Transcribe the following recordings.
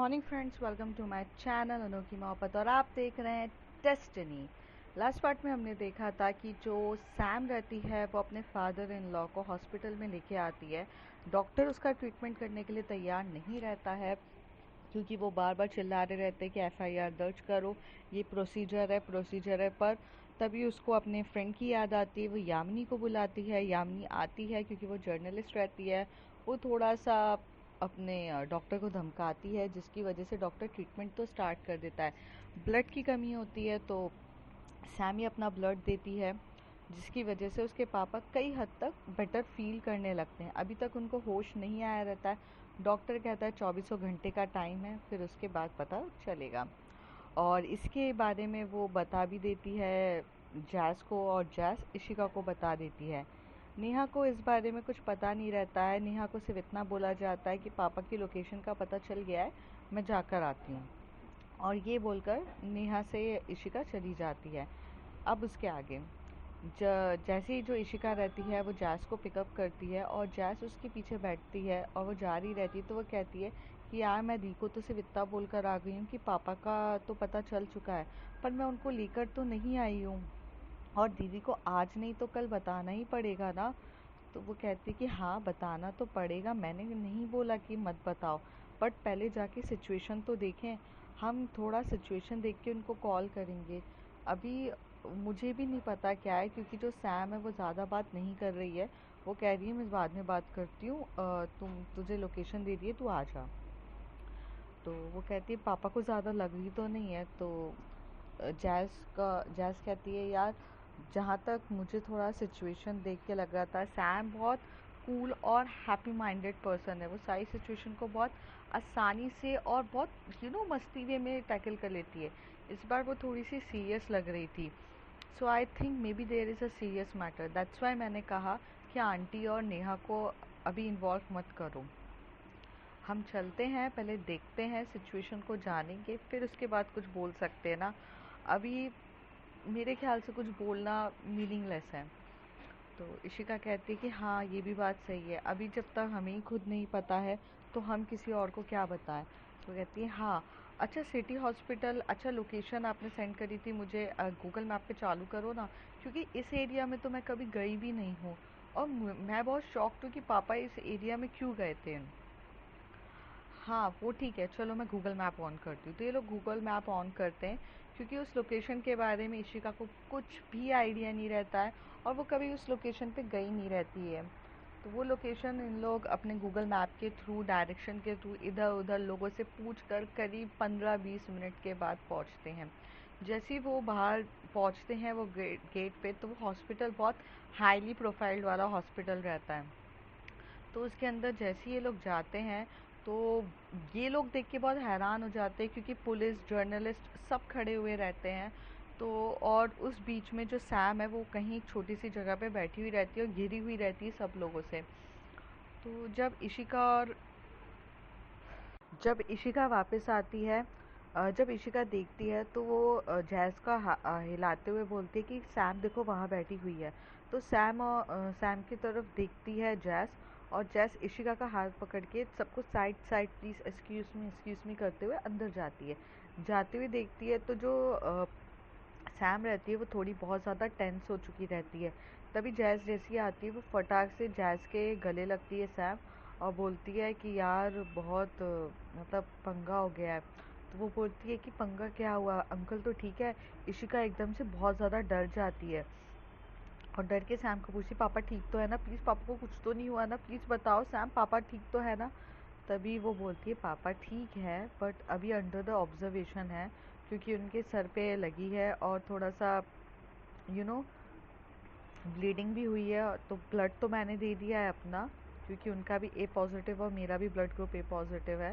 Morning friends, welcome to my channel Anokhi Mohabbat. और आप देख रहे हैं डेस्टिनी। लास्ट पार्ट में हमने देखा था कि जो सैम रहती है वो अपने फादर इन लॉ को हॉस्पिटल में लेके आती है। डॉक्टर उसका ट्रीटमेंट करने के लिए तैयार नहीं रहता है क्योंकि वो बार बार चिल्ला रहे रहते हैं कि एफआईआर दर्ज करो, ये प्रोसीजर है। पर तभी उसको अपने फ्रेंड की याद आती है। वो यामिनी को बुलाती है, यामिनी आती है क्योंकि वो जर्नलिस्ट रहती है। वो थोड़ा सा अपने डॉक्टर को धमकाती है, जिसकी वजह से डॉक्टर ट्रीटमेंट तो स्टार्ट कर देता है। ब्लड की कमी होती है तो सैमी अपना ब्लड देती है, जिसकी वजह से उसके पापा कई हद तक बेटर फील करने लगते हैं। अभी तक उनको होश नहीं आया रहता है। डॉक्टर कहता है 24 घंटे का टाइम है, फिर उसके बाद पता चलेगा। और इसके बारे में वो बता भी देती है जैस को, और जैस इशिका को बता देती है। नेहा को इस बारे में कुछ पता नहीं रहता है। नेहा को सिर्फ इतना बोला जाता है कि पापा की लोकेशन का पता चल गया है, मैं जाकर आती हूँ। और ये बोलकर नेहा से इशिका चली जाती है। अब उसके आगे जैसे ही जो इशिका रहती है वो जैस को पिकअप करती है और जैस उसके पीछे बैठती है और वो जा रही रहती है। तो वो कहती है कि यार, मैं दी को तो सिर्फ इतना बोल कर आ गई हूँ कि पापा का तो पता चल चुका है, पर मैं उनको लेकर तो नहीं आई हूँ, और दीदी को आज नहीं तो कल बताना ही पड़ेगा ना। तो वो कहती कि हाँ, बताना तो पड़ेगा, मैंने नहीं बोला कि मत बताओ, बट पहले जाके सिचुएशन तो देखें। हम थोड़ा सिचुएशन देख के उनको कॉल करेंगे। अभी मुझे भी नहीं पता क्या है, क्योंकि जो सैम है वो ज़्यादा बात नहीं कर रही है। वो कह रही है मैं बाद में बात करती हूँ, तुझे लोकेशन दे दिए, तू आ जा। तो वो कहती है पापा को ज़्यादा लग रही तो नहीं है। तो जैस कहती है यार, जहाँ तक मुझे थोड़ा सिचुएशन देख के लग रहा था, सैम बहुत कूल और हैप्पी माइंडेड पर्सन है। वो सारी सिचुएशन को बहुत आसानी से और बहुत मस्ती वे में टैकल कर लेती है। इस बार वो थोड़ी सी सीरियस लग रही थी। So I think maybe there is a serious matter, that's why मैंने कहा कि आंटी और नेहा को अभी इन्वॉल्व मत करो। हम चलते हैं, पहले देखते हैं, सिचुएशन को जानेंगे, फिर उसके बाद कुछ बोल सकते हैं ना। अभी मेरे ख्याल से कुछ बोलना मीनिंगलेस है। तो इशिका कहती है कि हाँ, ये भी बात सही है, अभी जब तक हमें ही खुद नहीं पता है तो हम किसी और को क्या बताएं। तो कहती है हाँ, अच्छा सिटी हॉस्पिटल, अच्छा लोकेशन आपने सेंड करी थी मुझे, गूगल मैप पे चालू करो ना, क्योंकि इस एरिया में तो मैं कभी गई भी नहीं हूँ। और मैं बहुत शॉक्ड हूँ कि पापा इस एरिया में क्यों गए थे। हाँ, वो ठीक है, चलो मैं गूगल मैप ऑन करती हूँ। तो ये लोग गूगल मैप ऑन करते हैं, क्योंकि उस लोकेशन के बारे में इशिका को कुछ भी आइडिया नहीं रहता है, और वो कभी उस लोकेशन पे गई नहीं रहती है। तो वो लोकेशन इन लोग अपने गूगल मैप के थ्रू, डायरेक्शन के थ्रू, इधर उधर लोगों से पूछ कर करीब 15-20 मिनट के बाद पहुँचते हैं। जैसे ही वो बाहर पहुँचते हैं वो गेट पे, तो वो हॉस्पिटल बहुत हाईली प्रोफाइल्ड वाला हॉस्पिटल रहता है। तो उसके अंदर जैसे ही ये लोग जाते हैं, तो ये लोग देख के बहुत हैरान हो जाते हैं, क्योंकि पुलिस, जर्नलिस्ट सब खड़े हुए रहते हैं। तो और उस बीच में जो सैम है वो कहीं एक छोटी सी जगह पे बैठी हुई रहती है और घिरी हुई रहती है सब लोगों से। तो जब इशिका वापस आती है, जब इशिका देखती है तो वो जैस का हिलाते हुए बोलती है कि सैम देखो वहाँ बैठी हुई है। तो सैम की तरफ देखती है जैस, और जैस इशिका का हाथ पकड़ के सबको side side please, excuse me करते हुए अंदर जाती है। जाते हुए देखती है तो जो सैम रहती है वो थोड़ी बहुत ज़्यादा टेंस हो चुकी रहती है। तभी जैस जैसी आती है, वो फटाक से जैस के गले लगती है सैम, और बोलती है कि यार बहुत मतलब पंगा हो गया है। तो वो बोलती है कि पंगा क्या हुआ, अंकल तो ठीक है। इशिका एकदम से बहुत ज़्यादा डर जाती है और डर के सैम को पूछती पापा ठीक तो है ना, प्लीज़ पापा को कुछ तो नहीं हुआ ना, प्लीज़ बताओ सैम, पापा ठीक तो है ना। तभी वो बोलती है पापा ठीक है, बट अभी अंडर द ऑब्जर्वेशन है, क्योंकि उनके सर पे लगी है और थोड़ा सा यू नो ब्लीडिंग भी हुई है। तो ब्लड तो मैंने दे दिया है अपना, क्योंकि उनका भी ए पॉजिटिव और मेरा भी ब्लड ग्रुप ए पॉजिटिव है।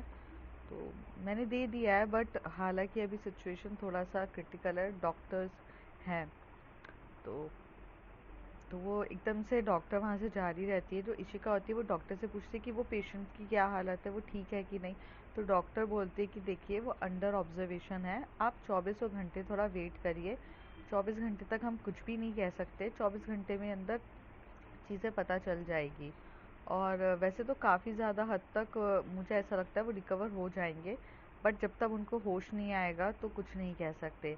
तो मैंने दे दिया है, बट हालांकि अभी सिचुएशन थोड़ा सा क्रिटिकल है, डॉक्टर्स हैं। तो तो वो एकदम से डॉक्टर वहाँ से जा रही रहती है। जो इशिका होती है वो डॉक्टर से पूछती है कि वो पेशेंट की क्या हालत है, वो ठीक है कि नहीं। तो डॉक्टर बोलते हैं कि देखिए वो अंडर ऑब्जर्वेशन है, आप 24 घंटे थोड़ा वेट करिए। 24 घंटे तक हम कुछ भी नहीं कह सकते, 24 घंटे में अंदर चीज़ें पता चल जाएगी। और वैसे तो काफ़ी ज़्यादा हद तक मुझे ऐसा लगता है वो रिकवर हो जाएंगे, बट जब तक उनको होश नहीं आएगा तो कुछ नहीं कह सकते।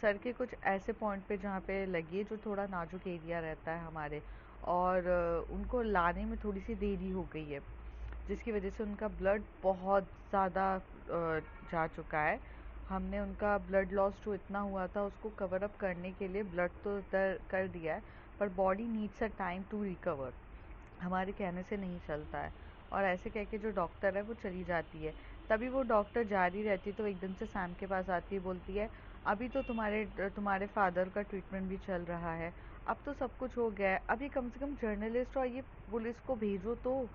सर के कुछ ऐसे पॉइंट पे जहाँ पे लगी है जो थोड़ा नाजुक एरिया रहता है हमारे, और उनको लाने में थोड़ी सी देरी हो गई है, जिसकी वजह से उनका ब्लड बहुत ज़्यादा जा चुका है। हमने उनका ब्लड लॉस जो इतना हुआ था उसको कवर अप करने के लिए ब्लड तो कर दिया है, पर body needs a time to recover, हमारे कहने से नहीं चलता है। और ऐसे कह के जो डॉक्टर है वो चली जाती है। तभी वो डॉक्टर जा रही रहती है तो एकदम से सैम के पास आती है, बोलती है अभी तो तुम्हारे फादर का ट्रीटमेंट भी चल रहा है, अब तो सब कुछ हो गया है, अभी कम से कम जर्नलिस्ट और ये पुलिस को भेजो तो।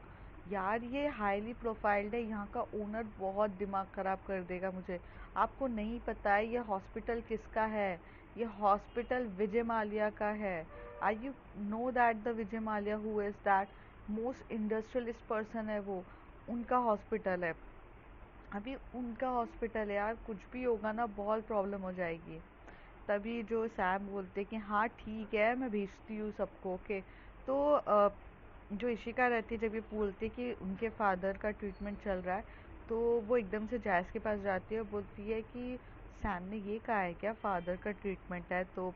यार ये हाईली प्रोफाइल्ड है, यहाँ का ओनर बहुत दिमाग ख़राब कर देगा मुझे। आपको नहीं पता है ये हॉस्पिटल किसका है? ये हॉस्पिटल विजय माल्या का है। I you know that the Vijay Mallya who is that most industrialist person है वो, उनका हॉस्पिटल है। अभी उनका हॉस्पिटल है यार, कुछ भी होगा ना बहुत प्रॉब्लम हो जाएगी। तभी जो सैम बोलते कि हाँ ठीक है मैं भेजती हूँ सबको, ओके। तो जो इशिका रहती है जब ये बोलती है कि उनके फादर का ट्रीटमेंट चल रहा है, तो वो एकदम से जैस के पास जाती है और बोलती है कि सैम ने ये कहा है क्या फादर का ट्रीटमेंट है? तो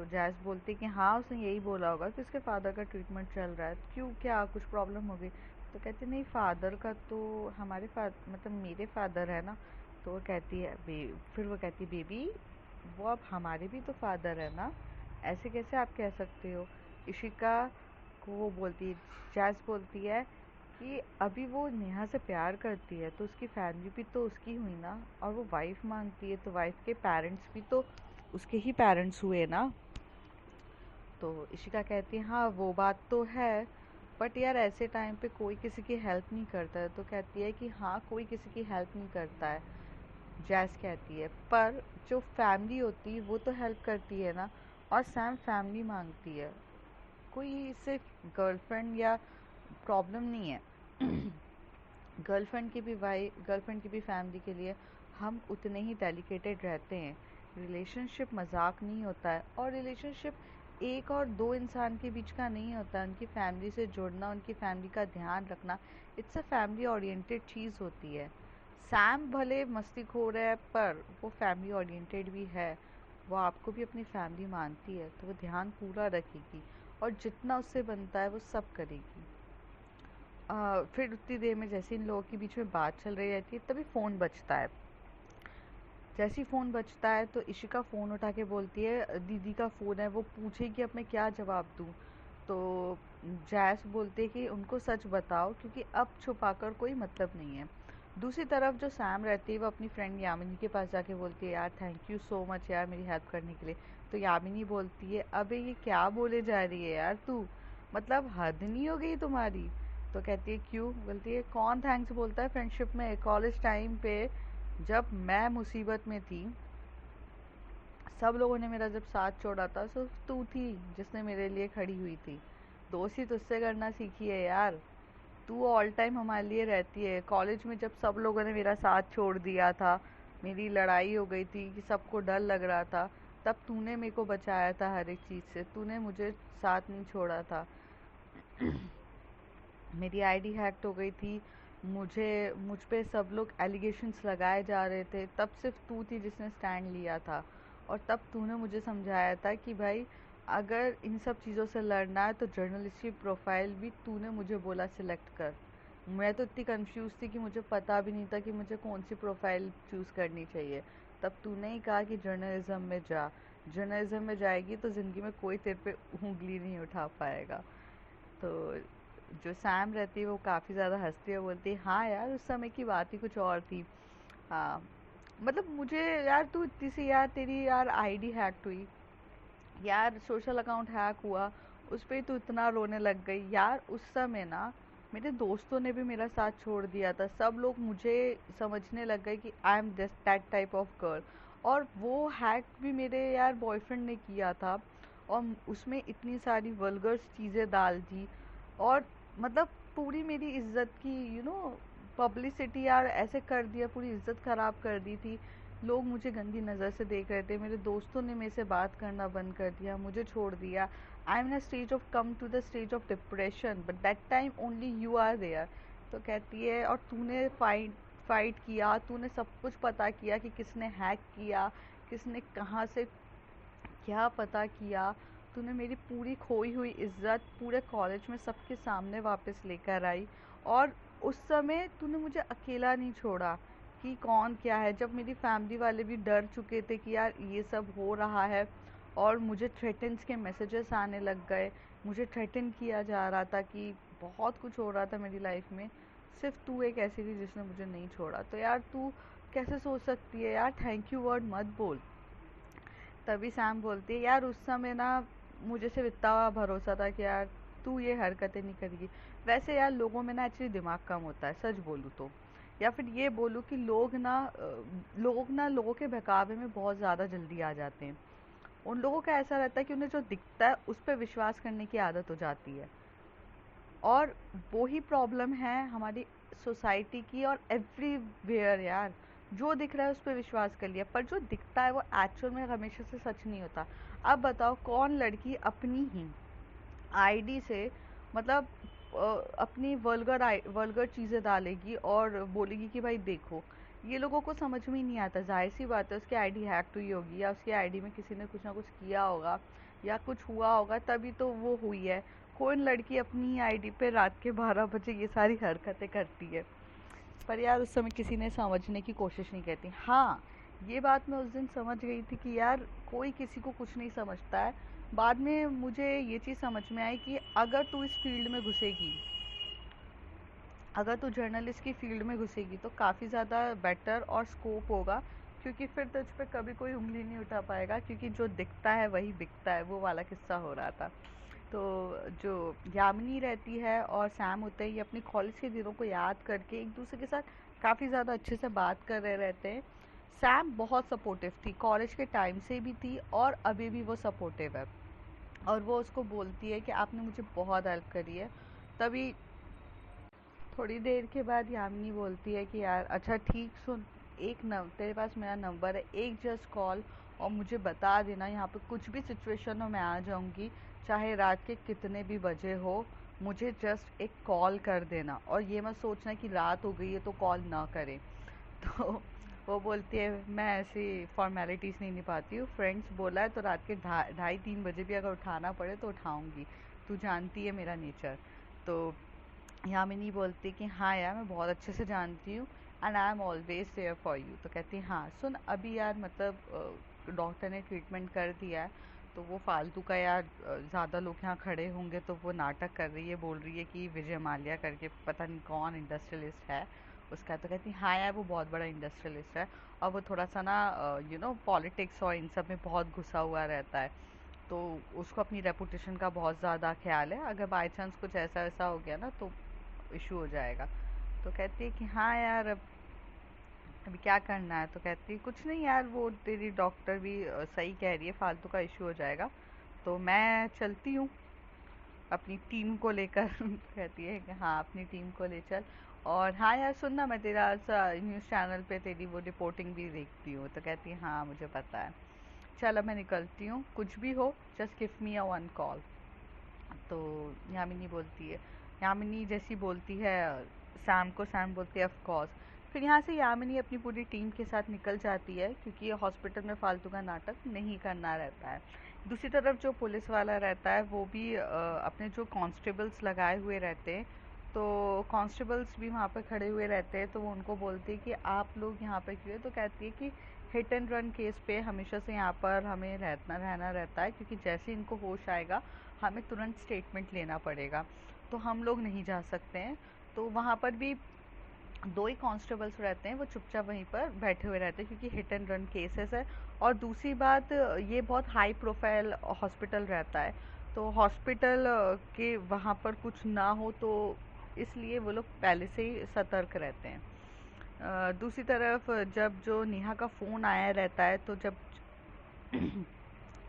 जैस बोलती है कि हाँ उसने यही बोला होगा कि उसके फादर का ट्रीटमेंट चल रहा है, क्यों क्या कुछ प्रॉब्लम हो गई? तो कहती नहीं फादर का तो हमारे मतलब मेरे फादर है ना। तो वो कहती है फिर वो कहती बेबी वो अब हमारे भी तो फादर है ना, ऐसे कैसे आप कह सकते हो? इशिका को वो बोलती है, जैस बोलती है कि अभी वो नेहा से प्यार करती है तो उसकी फैमिली भी तो उसकी हुई ना, और वो वाइफ मांगती है तो वाइफ के पेरेंट्स भी तो उसके ही पेरेंट्स हुए ना। तो इशिका कहती है हाँ वो बात तो है, बट यार ऐसे टाइम पे कोई किसी की हेल्प नहीं करता है। तो कहती है कि हाँ कोई किसी की हेल्प नहीं करता है। जैस कहती है पर जो फैमिली होती है वो तो हेल्प करती है ना, और सैम फैमिली मांगती है, कोई सिर्फ गर्लफ्रेंड या प्रॉब्लम नहीं है। गर्लफ्रेंड की भी फैमिली के लिए हम उतने ही डेलिकेटेड रहते हैं। रिलेशनशिप मजाक नहीं होता है, और रिलेशनशिप एक और दो इंसान के बीच का नहीं होता है। उनकी फैमिली से जुड़ना, उनकी फैमिली का ध्यान रखना, इट्स अ फैमिली ओरिएंटेड चीज़ होती है। सैम भले मस्तीखोर है पर वो फैमिली ओरिएंटेड भी है। वो आपको भी अपनी फैमिली मानती है तो वो ध्यान पूरा रखेगी, और जितना उससे बनता है वो सब करेगी। फिर उतनी देर में जैसे इन लोगों के बीच में बात चल रही रहती है तभी फ़ोन बजता है। जैसे ही फ़ोन बजता है तो इशिका फ़ोन उठा के बोलती है दीदी का फ़ोन है, वो पूछे कि अब मैं क्या जवाब दूँ। तो जैस बोलते कि उनको सच बताओ क्योंकि अब छुपाकर कोई मतलब नहीं है। दूसरी तरफ जो सैम रहती है वो अपनी फ्रेंड यामिनी के पास जाके बोलती है यार थैंक यू सो मच यार मेरी हेल्प करने के लिए। तो यामिनी बोलती है अबे ये क्या बोले जा रही है यार तू, मतलब हद नहीं हो गई तुम्हारी? तो कहती है क्यों? बोलती है कौन थैंक्स बोलता है फ्रेंडशिप में, कॉलेज टाइम पे जब मैं मुसीबत में थी सब लोगों ने मेरा जब साथ छोड़ा था सिर्फ तू थी जिसने मेरे लिए खड़ी हुई थी। दोस्ती तुझसे करना सीखी है यार, तू ऑल टाइम हमारे लिए रहती है। कॉलेज में जब सब लोगों ने मेरा साथ छोड़ दिया था, मेरी लड़ाई हो गई थी कि सबको डर लग रहा था, तब तूने मेरे को बचाया था हर एक चीज़ से, तूने मुझे साथ नहीं छोड़ा था। मेरी आईडी हैक्ड हो गई थी, मुझ पे सब लोग एलिगेशंस लगाए जा रहे थे, तब सिर्फ तू थी जिसने स्टैंड लिया था। और तब तूने मुझे समझाया था कि भाई अगर इन सब चीज़ों से लड़ना है तो जर्नलिस्ट की प्रोफाइल भी तूने मुझे बोला सिलेक्ट कर। मैं तो इतनी कंफ्यूज थी कि मुझे पता भी नहीं था कि मुझे कौन सी प्रोफाइल चूज़ करनी चाहिए। तब तूने ही कहा कि जर्नलिज्म में जा, जर्नलिज्म में जाएगी तो ज़िंदगी में कोई तेरे पे उंगली नहीं उठा पाएगा। तो जो सैम रहती है वो काफ़ी ज़्यादा हंसती है, बोलती है हाँ यार उस समय की बात ही कुछ और थी। हाँ मतलब मुझे यार तू इतनी सी यार तेरी यार आईडी हैक हुई, यार सोशल अकाउंट हैक हुआ, उस पे तू इतना रोने लग गई यार। उस समय ना मेरे दोस्तों ने भी मेरा साथ छोड़ दिया था, सब लोग मुझे समझने लग गए कि I am this that type of girl. और वो हैक भी मेरे यार बॉयफ्रेंड ने किया था, और उसमें इतनी सारी वल्गर चीज़ें डाल दी, और मतलब पूरी मेरी इज्जत की पब्लिसिटी यार ऐसे कर दिया, पूरी इज्जत ख़राब कर दी थी। लोग मुझे गंदी नज़र से देख रहे थे, मेरे दोस्तों ने मेरे से बात करना बंद कर दिया, मुझे छोड़ दिया। I am in a stage of come to the stage of depression but that time only you are there. तो कहती है और तूने फाइट किया, तूने सब कुछ पता किया कि किसने हैक किया, किसने कहाँ से क्या पता किया। तूने मेरी पूरी खोई हुई इज्जत पूरे कॉलेज में सबके सामने वापस लेकर आई, और उस समय तूने मुझे अकेला नहीं छोड़ा कि कौन क्या है, जब मेरी फैमिली वाले भी डर चुके थे कि यार ये सब हो रहा है, और मुझे थ्रेटन्स के मैसेजेस आने लग गए, मुझे थ्रेटन किया जा रहा था कि बहुत कुछ हो रहा था मेरी लाइफ में। सिर्फ तू एक ऐसी थी जिसने मुझे नहीं छोड़ा। तो यार तू कैसे सोच सकती है यार, थैंक यू वर्ड मत बोल। तभी सैम बोलती है, यार उस समय ना मुझे सिर्फ इतना भरोसा था कि यार तू ये हरकतें नहीं करेगी। वैसे यार लोगों में ना एक्चुअली दिमाग कम होता है, सच बोलूँ तो। या फिर ये बोलूँ कि लोग ना लोगों के बहकावे में बहुत ज़्यादा जल्दी आ जाते हैं। उन लोगों का ऐसा रहता है कि उन्हें जो दिखता है उस पर विश्वास करने की आदत हो जाती है। और वो ही प्रॉब्लम है हमारी सोसाइटी की और एवरीवेयर यार। जो दिख रहा है उस पर विश्वास कर लिया, पर जो दिखता है वो एक्चुअल में हमेशा से सच नहीं होता। अब बताओ कौन लड़की अपनी ही आईडी से, मतलब अपनी वल्गर चीज़ें डालेगी और बोलेगी कि भाई देखो। ये लोगों को समझ में ही नहीं आता। जाहिर सी बात है उसकी आईडी हैक हुई होगी, या उसकी आईडी में किसी ने कुछ ना कुछ किया होगा, या कुछ हुआ होगा तभी तो वो हुई है। कौन लड़की अपनी आईडी पे रात के 12 बजे ये सारी हरकतें करती है। पर यार उस समय किसी ने समझने की कोशिश नहीं करती। हाँ, ये बात मैं उस दिन समझ गई थी कि यार कोई किसी को कुछ नहीं समझता है। बाद में मुझे ये चीज़ समझ में आई कि अगर तू इस फील्ड में घुसेगी, अगर तू जर्नलिस्ट की फील्ड में घुसेगी तो काफ़ी ज़्यादा बेटर और स्कोप होगा, क्योंकि फिर तुझ पे कभी कोई उंगली नहीं उठा पाएगा, क्योंकि जो दिखता है वही बिकता है। वो वाला किस्सा हो रहा था। तो जो यामिनी रहती है और सैम होते हैं, ये अपने कॉलेज के दिनों को याद करके एक दूसरे के साथ काफ़ी ज़्यादा अच्छे से बात कर रहे रहते हैं। सैम बहुत सपोर्टिव थी, कॉलेज के टाइम से भी थी और अभी भी वो सपोर्टिव है। और वो उसको बोलती है कि आपने मुझे बहुत हेल्प करी है। तभी थोड़ी देर के बाद यामिनी बोलती है कि यार अच्छा ठीक, सुन, तेरे पास मेरा नंबर है, एक जस्ट कॉल और मुझे बता देना, यहाँ पे कुछ भी सिचुएशन हो मैं आ जाऊँगी, चाहे रात के कितने भी बजे हो, मुझे जस्ट एक कॉल कर देना, और ये मत सोचना कि रात हो गई है तो कॉल ना करें। तो वो बोलती है, मैं ऐसी फॉर्मेलिटीज़ नहीं निभाती हूँ, फ्रेंड्स बोला है तो रात के 2:30-3 बजे भी अगर उठाना पड़े तो उठाऊँगी, तू जानती है मेरा नेचर। तो यामिनी बोलती कि हाँ यार मैं बहुत अच्छे से जानती हूँ, and I am always there for you. तो कहती है हाँ सुन, अभी यार मतलब डॉक्टर ने ट्रीटमेंट कर दिया है, तो वो फालतू का यार ज़्यादा लोग यहाँ खड़े होंगे तो वो नाटक कर रही है, बोल रही है कि विजय माल्या करके पता नहीं कौन इंडस्ट्रियलिस्ट है उसका। तो कहती है हाँ यार वो बहुत बड़ा इंडस्ट्रियलिस्ट है, और वो थोड़ा सा ना पॉलिटिक्स और इन सब में बहुत घुसा हुआ रहता है। तो उसको अपनी रेपुटेशन का बहुत ज़्यादा ख्याल है, अगर बाई चांस कुछ ऐसा वैसा हो गया ना तो इशू हो जाएगा। तो कहती है कि हाँ यार अब अभी क्या करना है। तो कहती है कुछ नहीं यार, वो तेरी डॉक्टर भी सही कह रही है, फालतू का इशू हो जाएगा, तो मैं चलती हूँ अपनी टीम को लेकर। कहती है कि हाँ अपनी टीम को ले चल, और हाँ यार सुनना, मैं तेरा न्यूज़ चैनल पे तेरी वो रिपोर्टिंग भी देखती हूँ। तो कहती है हाँ मुझे पता है, चल अब मैं निकलती हूँ, कुछ भी हो just give me a one call. तो यामिनी बोलती है, यामिनी जैसी बोलती है सैम को, सैम बोलती है ऑफ कोर्स। फिर यहाँ से यामिनी अपनी पूरी टीम के साथ निकल जाती है, क्योंकि हॉस्पिटल में फालतू का नाटक नहीं करना रहता है। दूसरी तरफ जो पुलिस वाला रहता है वो भी अपने जो कांस्टेबल्स लगाए हुए रहते हैं, तो कांस्टेबल्स भी वहाँ पर खड़े हुए रहते हैं। तो वो उनको बोलती है कि आप लोग यहाँ पर क्यों है। तो कहती है कि हिट एंड रन केस पे हमेशा से यहाँ पर हमें रहना रहता है, क्योंकि जैसे इनको होश आएगा हमें तुरंत स्टेटमेंट लेना पड़ेगा, तो हम लोग नहीं जा सकते हैं। तो वहाँ पर भी दो ही कांस्टेबल्स रहते हैं, वो चुपचाप वहीं पर बैठे हुए रहते हैं, क्योंकि हिट एंड रन केसेस है। और दूसरी बात, ये बहुत हाई प्रोफाइल हॉस्पिटल रहता है, तो हॉस्पिटल के वहाँ पर कुछ ना हो, तो इसलिए वो लोग पहले से ही सतर्क रहते हैं। दूसरी तरफ जब जो नेहा का फ़ोन आया रहता है, तो जब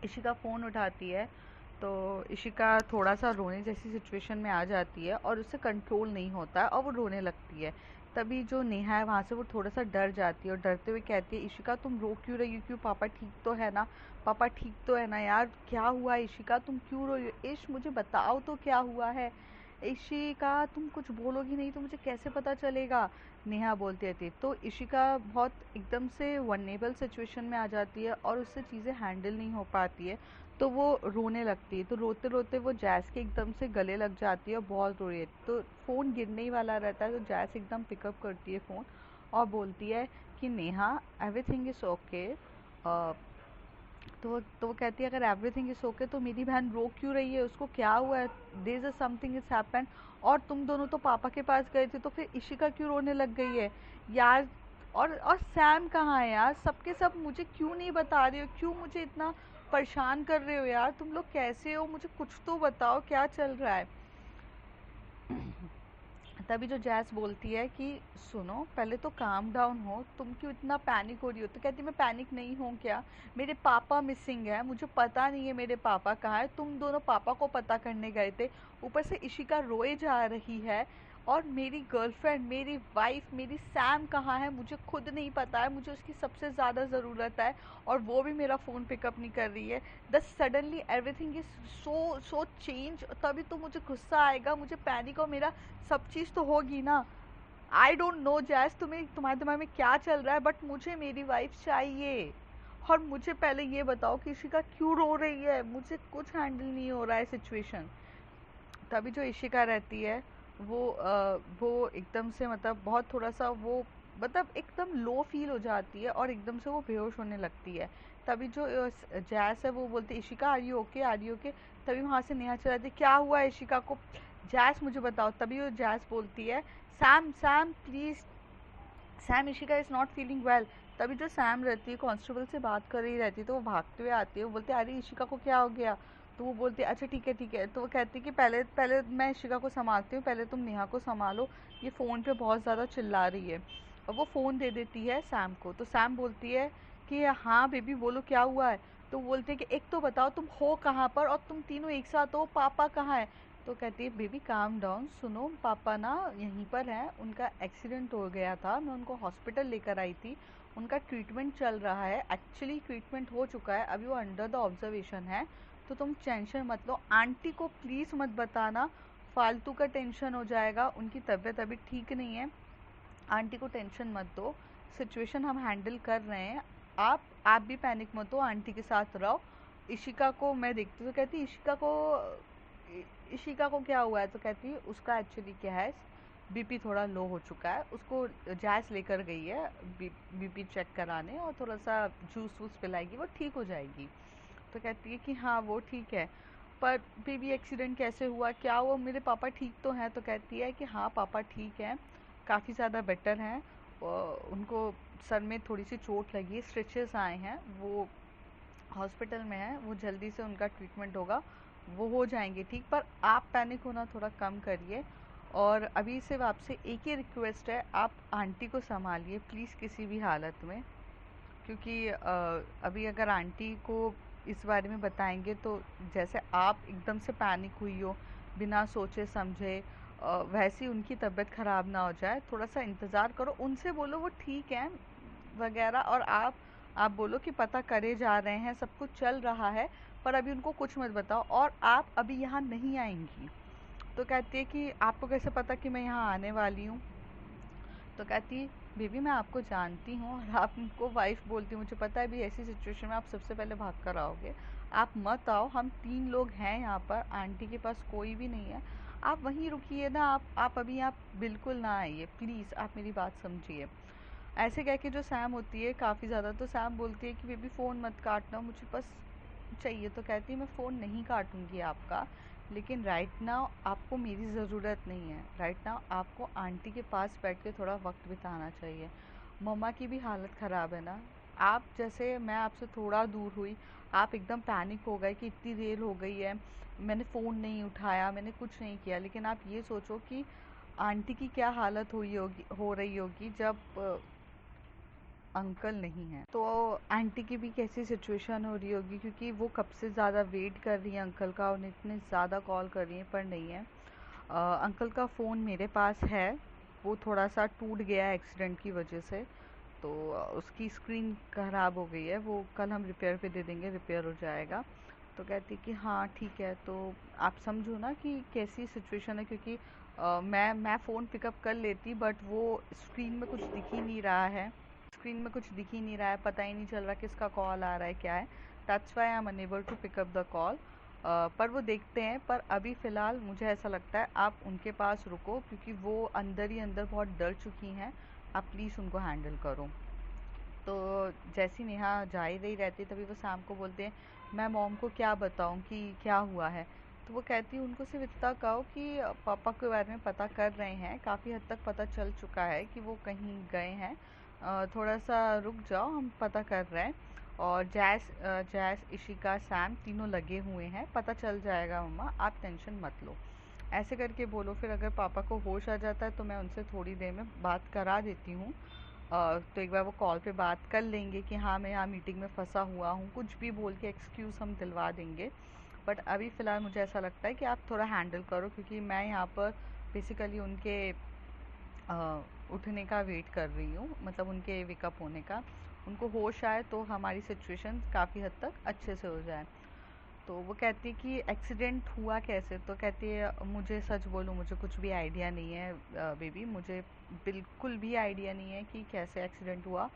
इशिका फ़ोन उठाती है तो इशिका थोड़ा सा रोने जैसी सिचुएशन में आ जाती है, और उससे कंट्रोल नहीं होता है और वो रोने लगती है। तभी जो नेहा है वहाँ से वो थोड़ा सा डर जाती है, और डरते हुए कहती है, इशिका तुम रो क्यों रही हो, क्यों, पापा ठीक तो है ना, पापा ठीक तो है ना यार, क्या हुआ इशिका, तुम क्यों रो रही हो, इश मुझे बताओ तो क्या हुआ है। इशिका तुम कुछ बोलोगी नहीं तो मुझे कैसे पता चलेगा, नेहा बोलती रहती है। तो इशिका बहुत एकदम से वनरेबल सिचुएशन में आ जाती है और उससे चीज़ें हैंडल नहीं हो पाती है, तो वो रोने लगती है। तो रोते रोते वो जैस के एकदम से गले लग जाती है और बहुत रो रही है। तो फ़ोन गिरने ही वाला रहता है, तो जैस एकदम पिकअप करती है फ़ोन और बोलती है कि नेहा एवरीथिंग इज़ ओके। तो वो कहती है अगर एवरीथिंग इज़ ओके तो मेरी बहन रो क्यों रही है, उसको क्या हुआ है, there is something is happened. और तुम दोनों तो पापा के पास गए थे, तो फिर इशिका क्यों रोने लग गई है यार। और सैम कहाँ है यार, सबके सब मुझे क्यों नहीं बता रहे हो, क्यों मुझे इतना परेशान कर रहे हो यार, तुम लोग कैसे हो, मुझे कुछ तो बताओ क्या चल रहा है। तभी जो जैस बोलती है कि सुनो पहले तो काम डाउन हो, तुम क्यों इतना पैनिक हो रही हो। तो कहती मैं पैनिक नहीं हूँ क्या, मेरे पापा मिसिंग है, मुझे पता नहीं है मेरे पापा कहाँ है, तुम दोनों पापा को पता करने गए थे, ऊपर से इशिका रोए जा रही है, और मेरी गर्लफ्रेंड, मेरी वाइफ, मेरी सैम कहाँ है मुझे खुद नहीं पता है, मुझे उसकी सबसे ज़्यादा ज़रूरत है और वो भी मेरा फ़ोन पिकअप नहीं कर रही है। The suddenly everything is so so change, तभी तो मुझे गुस्सा आएगा, मुझे पैनिक, और मेरा सब चीज़ तो होगी ना। आई डोंट नो जैस तुम्हें तुम्हारे दिमाग में क्या चल रहा है, बट मुझे मेरी वाइफ चाहिए। और मुझे पहले ये बताओ कि इशिका क्यों रो रही है, मुझे कुछ हैंडल नहीं हो रहा है सिचुएशन। तभी जो इशिका रहती है वो एकदम से मतलब बहुत थोड़ा सा वो मतलब एकदम लो फील हो जाती है और एकदम से वो बेहोश होने लगती है। तभी जो जैस है वो बोलती है Ishika are you okay, are you okay. तभी वहाँ से नेहा चला जाती है, क्या हुआ है इशिका को, जैस मुझे बताओ। तभी वो जैस बोलती है Sam Sam please, Sam Ishika is not feeling well. तभी जो सैम रहती है कांस्टेबल से बात कर रही रहती है, तो वो भागते हुए आती है, वो बोलती है अरे इशिका को क्या हो गया। तो वो बोलती है अच्छा ठीक है ठीक है। तो वो कहती है कि पहले पहले मैं इशिका को संभालती हूँ, पहले तुम नेहा को संभालो, ये फ़ोन पे बहुत ज़्यादा चिल्ला रही है। और वो फ़ोन दे देती है सैम को। तो सैम बोलती है कि हाँ बेबी बोलो क्या हुआ है। तो वो बोलते हैं कि एक तो बताओ तुम हो कहाँ पर और तुम तीनों एक साथ हो, पापा कहाँ है। तो कहती है बेबी काम डाउन, सुनो पापा ना यहीं पर हैं, उनका एक्सीडेंट हो गया था, मैं उनको हॉस्पिटल लेकर आई थी, उनका ट्रीटमेंट चल रहा है, एक्चुअली ट्रीटमेंट हो चुका है, अभी वो अंडर द ऑब्जर्वेशन है, तो तुम टेंशन मत लो। आंटी को प्लीज़ मत बताना, फालतू का टेंशन हो जाएगा, उनकी तबीयत अभी ठीक नहीं है, आंटी को टेंशन मत दो, सिचुएशन हम हैंडल कर रहे हैं, आप भी पैनिक मत हो, आंटी के साथ रहो। इशिका को मैं देखती हूँ। तो कहती इशिका को क्या हुआ है। तो कहती है उसका एक्चुअली क्या है, बीपी थोड़ा लो हो चुका है, उसको जैस लेकर गई है बीपी चेक कराने, और थोड़ा सा जूस वूस पिलाएगी, वो ठीक हो जाएगी। तो कहती है कि हाँ वो ठीक है, पर बेबी एक्सीडेंट कैसे हुआ, क्या हुआ, मेरे पापा ठीक तो हैं। तो कहती है कि हाँ पापा ठीक हैं, काफ़ी ज़्यादा बेटर हैं, उनको सर में थोड़ी सी चोट लगी है, स्टिचेस आए हैं, वो हॉस्पिटल में है, वो जल्दी से उनका ट्रीटमेंट होगा, वो हो जाएंगे ठीक। पर आप पैनिक होना थोड़ा कम करिए, और अभी सिर्फ आपसे एक ही रिक्वेस्ट है, आप आंटी को संभालिए प्लीज़ किसी भी हालत में, क्योंकि अभी अगर आंटी को इस बारे में बताएंगे तो जैसे आप एकदम से पैनिक हुई हो बिना सोचे समझे, वैसी उनकी तबीयत ख़राब ना हो जाए, थोड़ा सा इंतज़ार करो, उनसे बोलो वो ठीक है वगैरह, और आप बोलो कि पता करे जा रहे हैं, सब कुछ चल रहा है, पर अभी उनको कुछ मत बताओ, और आप अभी यहाँ नहीं आएंगी। तो कहती है कि आपको कैसे पता कि मैं यहाँ आने वाली हूँ। तो कहती बेबी मैं आपको जानती हूँ, और आप उनको वाइफ बोलती, मुझे पता है अभी ऐसी सिचुएशन में आप सबसे पहले भाग कर आओगे, आप मत आओ, हम 3 लोग हैं यहाँ पर, आंटी के पास कोई भी नहीं है, आप वहीं रुकिए ना, आप अभी आप बिल्कुल ना आइए प्लीज़, आप मेरी बात समझिए। ऐसे कह के जो सैम होती है काफ़ी ज़्यादा, तो सैम बोलती है कि बेबी फ़ोन मत काटना, मुझे बस चाहिए। तो कहती है मैं फ़ोन नहीं काटूंगी आपका, लेकिन राइट नाउ आपको मेरी ज़रूरत नहीं है, राइट नाउ आपको आंटी के पास बैठ के थोड़ा वक्त बिताना चाहिए, मम्मा की भी हालत ख़राब है ना। आप जैसे मैं आपसे थोड़ा दूर हुई, आप एकदम पैनिक हो गए कि इतनी देर हो गई है, मैंने फ़ोन नहीं उठाया, मैंने कुछ नहीं किया, लेकिन आप ये सोचो कि आंटी की क्या हालत हुई होगी, हो रही होगी जब अंकल नहीं है, तो आंटी की भी कैसी सिचुएशन हो रही होगी, क्योंकि वो कब से ज़्यादा वेट कर रही है अंकल का, उन्हें इतने ज़्यादा कॉल कर रही हैं पर नहीं है। अंकल का फ़ोन मेरे पास है, वो थोड़ा सा टूट गया है एक्सीडेंट की वजह से, तो उसकी स्क्रीन ख़राब हो गई है, वो कल हम रिपेयर पे दे देंगे, रिपेयर हो जाएगा। तो कहती कि हाँ ठीक है, तो आप समझो ना कि कैसी सिचुएशन है, क्योंकि मैं फ़ोन पिकअप कर लेती, बट वो स्क्रीन में कुछ दिख ही नहीं रहा है। स्क्रीन में कुछ दिख ही नहीं रहा है, पता ही नहीं चल रहा किसका कॉल आ रहा है, क्या है। That's why I am unable to pick up the call. पर वो देखते हैं, पर अभी फ़िलहाल मुझे ऐसा लगता है आप उनके पास रुको, क्योंकि वो अंदर ही अंदर बहुत डर चुकी हैं। आप प्लीज़ उनको हैंडल करो। तो जैसी नेहा जा ही रही रहती, तभी वो शाम को बोलते हैं, मैं मॉम को क्या बताऊं कि क्या हुआ है। तो वो कहती है उनको सिर्फ इतना कहो कि पापा के बारे में पता कर रहे हैं, काफ़ी हद तक पता चल चुका है कि वो कहीं गए हैं। थोड़ा सा रुक जाओ, हम पता कर रहे हैं। और जैस, इशिका, सैम तीनों लगे हुए हैं, पता चल जाएगा मम्मा, आप टेंशन मत लो। ऐसे करके बोलो। फिर अगर पापा को होश आ जाता है तो मैं उनसे थोड़ी देर में बात करा देती हूँ। तो एक बार वो कॉल पे बात कर लेंगे कि हाँ मैं यहाँ मीटिंग में फंसा हुआ हूँ, कुछ भी बोल के एक्सक्यूज़ हम दिलवा देंगे। बट अभी फ़िलहाल मुझे ऐसा लगता है कि आप थोड़ा हैंडल करो, क्योंकि मैं यहाँ पर बेसिकली उनके उठने का वेट कर रही हूँ, मतलब उनके वेकअप होने का। उनको होश आए तो हमारी सिचुएशन काफ़ी हद तक अच्छे से हो जाए। तो वो कहती है कि एक्सीडेंट हुआ कैसे। तो कहती है मुझे सच बोलूँ, मुझे कुछ भी आइडिया नहीं है बेबी, मुझे बिल्कुल भी आइडिया नहीं है कि कैसे एक्सीडेंट हुआ।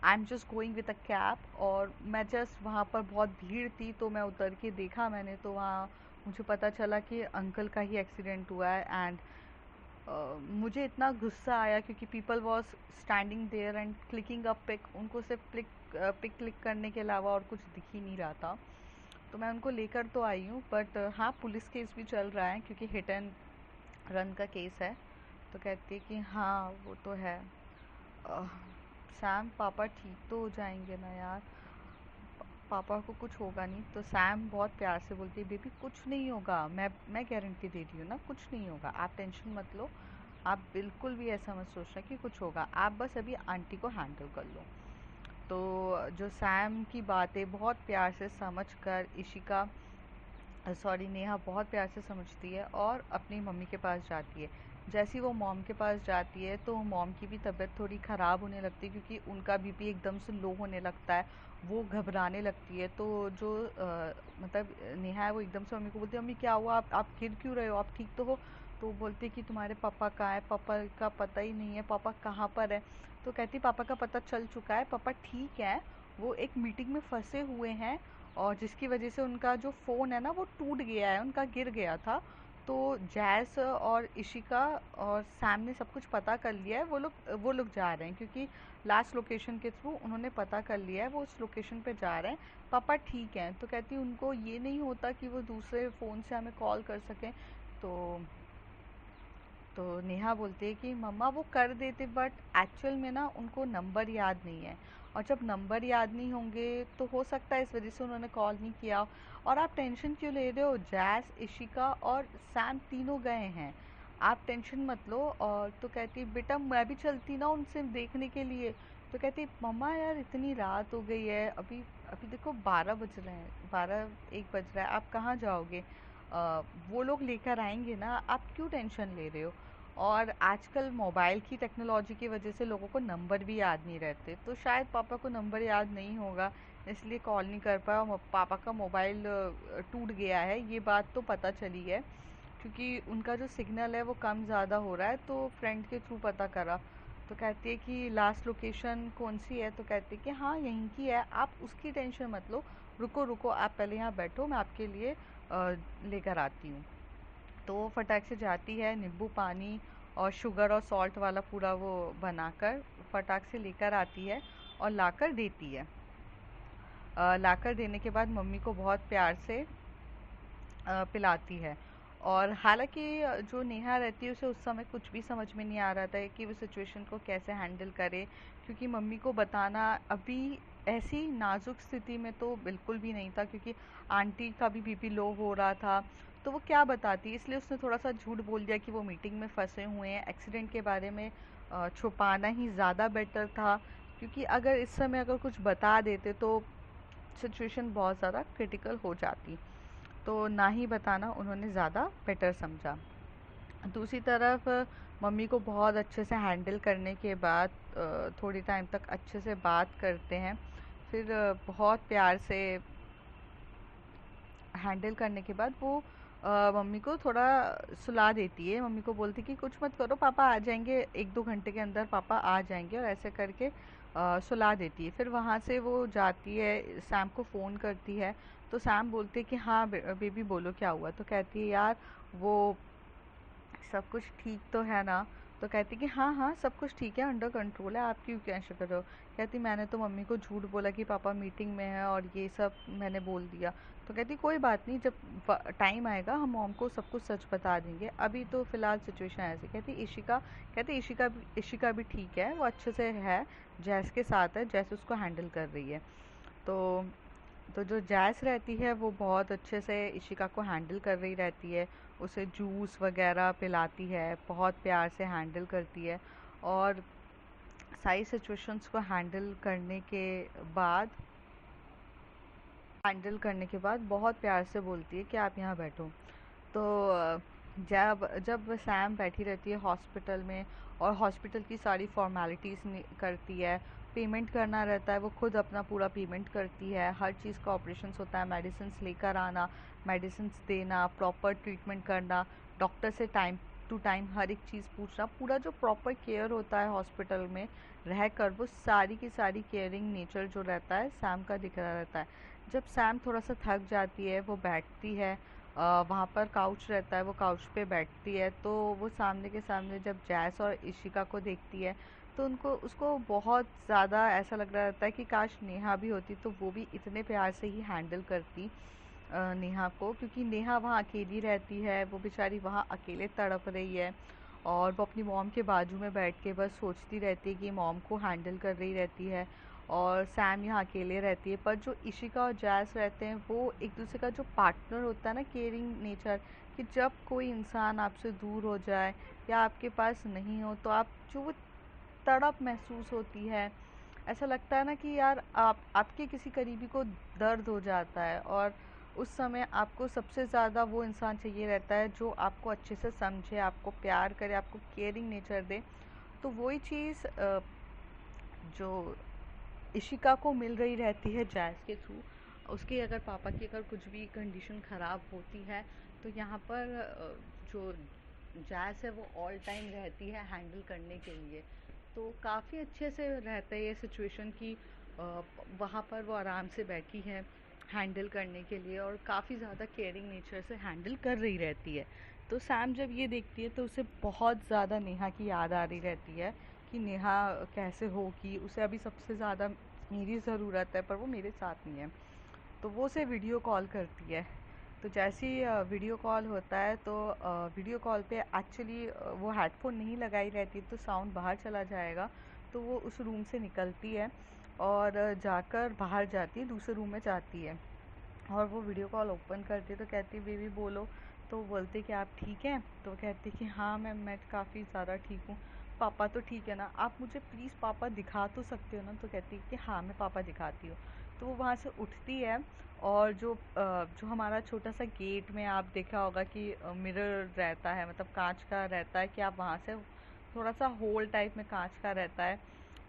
I am just going with a cab, और मैं जस्ट वहाँ पर बहुत भीड़ थी तो मैं उतर के देखा मैंने, तो वहाँ मुझे पता चला कि अंकल का ही एक्सीडेंट हुआ है। एंड मुझे इतना गुस्सा आया क्योंकि people was standing there and clicking a pic, उनको सिर्फ पिक क्लिक करने के अलावा और कुछ दिख ही नहीं रहा था। तो मैं उनको लेकर तो आई हूँ, बट हाँ पुलिस केस भी चल रहा है क्योंकि हिट एंड रन का केस है। तो कहती है कि हाँ वो तो है। अह, सैम पापा ठीक तो हो जाएंगे ना यार, पापा को कुछ होगा नहीं। तो सैम बहुत प्यार से बोलती है बेबी कुछ नहीं होगा, मैं गारंटी दे रही हूँ ना, कुछ नहीं होगा, आप टेंशन मत लो। आप बिल्कुल भी ऐसा मत सोचना कि कुछ होगा, आप बस अभी आंटी को हैंडल कर लो। तो जो सैम की बातें बहुत प्यार से समझ कर इशिका, सॉरी नेहा बहुत प्यार से समझती है और अपनी मम्मी के पास जाती है। जैसी वो मॉम के पास जाती है तो मॉम की भी तबीयत थोड़ी ख़राब होने लगती है, क्योंकि उनका बीपी एकदम से लो होने लगता है, वो घबराने लगती है। तो जो मतलब नेहा है वो एकदम से मम्मी को बोलती है मम्मी क्या हुआ, आप गिर क्यों रहे हो, आप ठीक तो हो। तो वो बोलती है कि तुम्हारे पापा कहाँ है, पापा का पता ही नहीं है, पापा कहाँ पर है। तो कहती पापा का पता चल चुका है, पापा ठीक है, वो एक मीटिंग में फंसे हुए हैं, और जिसकी वजह से उनका जो फ़ोन है ना वो टूट गया है, उनका गिर गया था। तो जैस और इशिका और सैम ने सब कुछ पता कर लिया है, वो लोग जा रहे हैं, क्योंकि लास्ट लोकेशन के थ्रू उन्होंने पता कर लिया है, वो उस लोकेशन पे जा रहे हैं। पापा ठीक हैं। तो कहती उनको ये नहीं होता कि वो दूसरे फ़ोन से हमें कॉल कर सकें। तो तो नेहा बोलती है कि मम्मा वो कर देते, बट एक्चुअल में ना उनको नंबर याद नहीं है, और जब नंबर याद नहीं होंगे तो हो सकता है इस वजह से उन्होंने कॉल नहीं किया। और आप टेंशन क्यों ले रहे हो, जैस, इशिका और सैम तीनों गए हैं, आप टेंशन मत लो। और तो कहती बेटा मैं भी चलती ना उनसे देखने के लिए। तो कहती मम्मा यार इतनी रात हो गई है, अभी अभी देखो 12 बज रहे हैं, 12-1 बज रहा है, आप कहाँ जाओगे। वो लोग लेकर आएंगे ना, आप क्यों टेंशन ले रहे हो। और आजकल मोबाइल की टेक्नोलॉजी की वजह से लोगों को नंबर भी याद नहीं रहते, तो शायद पापा को नंबर याद नहीं होगा, इसलिए कॉल नहीं कर पाया। और पापा का मोबाइल टूट गया है, ये बात तो पता चली है, क्योंकि उनका जो सिग्नल है वो कम ज़्यादा हो रहा है, तो फ्रेंड के थ्रू पता करा। तो कहती है कि लास्ट लोकेशन कौन सी है। तो कहती है कि हाँ यहीं की है, आप उसकी टेंशन मत लो, रुको रुको आप पहले यहाँ बैठो, मैं आपके लिए लेकर आती हूँ। तो वो फटाक से जाती है, नींबू पानी और शुगर और सॉल्ट वाला पूरा वो बनाकर फटाक से लेकर आती है और लाकर देती है। लाकर देने के बाद मम्मी को बहुत प्यार से पिलाती है। और हालांकि जो नेहा रहती है उसे उस समय कुछ भी समझ में नहीं आ रहा था कि वो सिचुएशन को कैसे हैंडल करे, क्योंकि मम्मी को बताना अभी ऐसी नाजुक स्थिति में तो बिल्कुल भी नहीं था, क्योंकि आंटी का भी बीपी लो हो रहा था। तो वो क्या बताती, इसलिए उसने थोड़ा सा झूठ बोल दिया कि वो मीटिंग में फंसे हुए हैं। एक्सीडेंट के बारे में छुपाना ही ज़्यादा बेटर था, क्योंकि अगर इस समय अगर कुछ बता देते तो सिचुएशन बहुत ज़्यादा क्रिटिकल हो जाती। तो ना ही बताना उन्होंने ज़्यादा बेटर समझा। दूसरी तरफ मम्मी को बहुत अच्छे से हैंडल करने के बाद थोड़ी टाइम तक अच्छे से बात करते हैं, फिर बहुत प्यार से हैंडल करने के बाद वो मम्मी को थोड़ा सुला देती है। मम्मी को बोलती कि कुछ मत करो, पापा आ जाएंगे, 1-2 घंटे के अंदर पापा आ जाएंगे, और ऐसे करके सुला देती है। फिर वहाँ से वो जाती है, सैम को फ़ोन करती है। तो सैम बोलती है कि हाँ बेबी बोलो क्या हुआ। तो कहती है यार वो सब कुछ ठीक तो है ना। तो कहती कि हाँ हाँ सब कुछ ठीक है, अंडर कंट्रोल है, आप क्यों टेंशन कर रहे हो। कहती मैंने तो मम्मी को झूठ बोला कि पापा मीटिंग में है और ये सब मैंने बोल दिया। तो कहती कोई बात नहीं, जब टाइम आएगा हम मॉम को सब कुछ सच बता देंगे, अभी तो फ़िलहाल सिचुएशन ऐसी। कहती इशिका भी ठीक है, वो अच्छे से है, जैस के साथ है, जैस उसको हैंडल कर रही है। तो जो जैस रहती है वो बहुत अच्छे से इशिका को हैंडल कर रही रहती है, उसे जूस वगैरह पिलाती है, बहुत प्यार से हैंडल करती है। और सारी सिचुएशंस को बाद हैंडल करने के बाद बहुत प्यार से बोलती है कि आप यहाँ बैठो। तो जब जब सैम बैठी रहती है हॉस्पिटल में और हॉस्पिटल की सारी फॉर्मेलिटीज़ करती है, पेमेंट करना रहता है, वो खुद अपना पूरा पेमेंट करती है, हर चीज़ का ऑपरेशंस होता है, मेडिसिन्स लेकर आना, मेडिसिन्स देना, प्रॉपर ट्रीटमेंट करना, डॉक्टर से टाइम टू टाइम हर एक चीज़ पूछना, पूरा जो प्रॉपर केयर होता है हॉस्पिटल में रह कर, वो सारी की सारी केयरिंग नेचर जो रहता है सैम का दिख रहा रहता है। जब सैम थोड़ा सा थक जाती है, वो बैठती है, वहाँ पर काउच रहता है, वो काउच पे बैठती है, तो वो सामने के सामने जब जैस और इशिका को देखती है तो उनको उसको बहुत ज़्यादा ऐसा लग रहा रहता है कि काश नेहा भी होती तो वो भी इतने प्यार से ही हैंडल करती नेहा को, क्योंकि नेहा वहाँ अकेली रहती है, वो बेचारी वहाँ अकेले तड़प रही है और वो अपनी मॉम के बाजू में बैठ के बस सोचती रहती है कि मॉम को हैंडल कर रही रहती है, और सैम यहाँ अकेले रहती है। पर जो इशिका और जैस रहते हैं वो एक दूसरे का जो पार्टनर होता है ना, केयरिंग नेचर, कि जब कोई इंसान आपसे दूर हो जाए या आपके पास नहीं हो तो आप जो वो तड़प महसूस होती है, ऐसा लगता है ना कि यार आपके किसी करीबी को दर्द हो जाता है, और उस समय आपको सबसे ज़्यादा वो इंसान चाहिए रहता है जो आपको अच्छे से समझे, आपको प्यार करे, आपको केयरिंग नेचर दे। तो वही चीज़ जो इशिका को मिल रही रहती है जैज़ के थ्रू। उसके अगर पापा की अगर कुछ भी कंडीशन ख़राब होती है तो यहाँ पर जो जैज़ है वो ऑल टाइम रहती है हैंडल करने के लिए। तो काफ़ी अच्छे से रहता है ये सिचुएशन कि वहाँ पर वो आराम से बैठी है हैंडल करने के लिए, और काफ़ी ज़्यादा केयरिंग नेचर से हैंडल कर रही रहती है। तो सैम जब ये देखती है तो उसे बहुत ज़्यादा नेहा की याद आ रही रहती है कि नेहा कैसे होगी, उसे अभी सबसे ज़्यादा मेरी ज़रूरत है पर वो मेरे साथ नहीं है। तो वो उसे वीडियो कॉल करती है। तो जैसे ही वीडियो कॉल होता है तो वीडियो कॉल पे एक्चुअली वो हेडफोन नहीं लगाई रहती तो साउंड बाहर चला जाएगा। तो वो उस रूम से निकलती है और जाकर बाहर जाती है, दूसरे रूम में जाती है, और वो वीडियो कॉल ओपन करती है तो कहती है बेबी बोलो। तो वो बोलते कि आप ठीक हैं। तो वो कहती कि हाँ मैं काफ़ी ज़्यादा ठीक हूँ। पापा तो ठीक है ना, आप मुझे प्लीज़ पापा दिखा तो सकते हो ना। तो कहती है कि हाँ मैं पापा दिखाती हूँ। तो वो वहाँ से उठती है, और जो हमारा छोटा सा गेट में आप देखा होगा कि मिरर रहता है, मतलब कांच का रहता है, कि आप वहाँ से थोड़ा सा होल टाइप में कांच का रहता है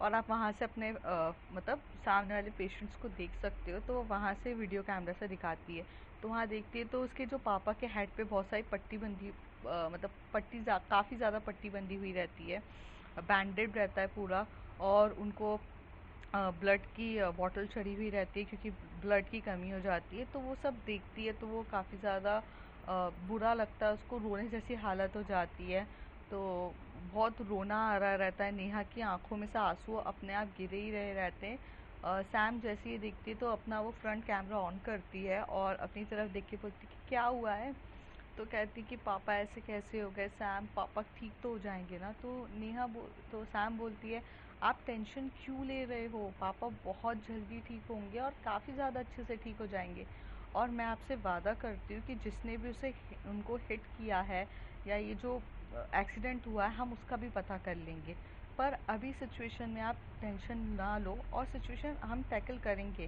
और आप वहाँ से अपने मतलब सामने वाले पेशेंट्स को देख सकते हो। तो वो वहाँ से वीडियो कैमरा से दिखाती है। तो वहाँ देखती है तो उसके जो पापा के हेड पे बहुत सारी पट्टी बंधी, मतलब काफ़ी ज़्यादा पट्टी बंधी हुई रहती है, बैंडेड रहता है पूरा, और उनको ब्लड की बॉटल चढ़ी हुई रहती है क्योंकि ब्लड की कमी हो जाती है। तो वो सब देखती है तो वो काफ़ी ज़्यादा बुरा लगता है, उसको रोने जैसी हालत हो जाती है। तो बहुत रोना आ रहा रहता है, नेहा की आंखों में से आंसू अपने आप गिरे ही रहे रहते हैं। सैम जैसे ही देखती है तो अपना वो फ्रंट कैमरा ऑन करती है और अपनी तरफ देख के बोलती कि क्या हुआ है। तो कहती कि पापा ऐसे कैसे हो गए सैम, पापा ठीक तो हो जाएंगे ना। तो तो सैम बोलती है आप टेंशन क्यों ले रहे हो, पापा बहुत जल्दी ठीक होंगे और काफ़ी ज़्यादा अच्छे से ठीक हो जाएंगे। और मैं आपसे वादा करती हूँ कि जिसने भी उनको हिट किया है या ये जो एक्सीडेंट हुआ है हम उसका भी पता कर लेंगे। पर अभी सिचुएशन में आप टेंशन ना लो और सिचुएशन हम टैकल करेंगे।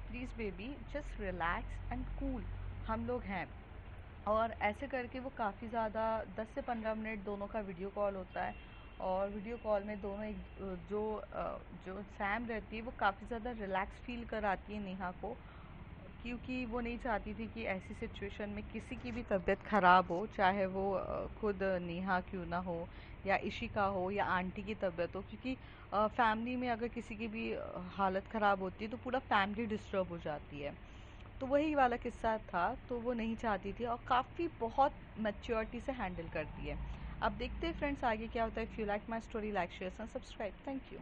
Please baby just relax and cool, हम लोग हैं। और ऐसे करके वो काफ़ी ज़्यादा 10 से 15 मिनट दोनों का वीडियो कॉल होता है, और वीडियो कॉल में दोनों जो सैम रहती है वो काफ़ी ज़्यादा रिलैक्स फील कराती है नेहा को क्योंकि वो नहीं चाहती थी कि ऐसी सिचुएशन में किसी की भी तबीयत ख़राब हो, चाहे वो खुद नेहा क्यों ना हो या इशिका हो या आंटी की तबीयत हो, क्योंकि फैमिली में अगर किसी की भी हालत ख़राब होती है तो पूरा फैमिली डिस्टर्ब हो जाती है। तो वही वाला किस्सा था, तो वो नहीं चाहती थी और काफ़ी बहुत मैच्योरिटी से हैंडल करती है। अब देखते हैं फ्रेंड्स आगे क्या होता है। If you like my story, like share and subscribe. Thank you.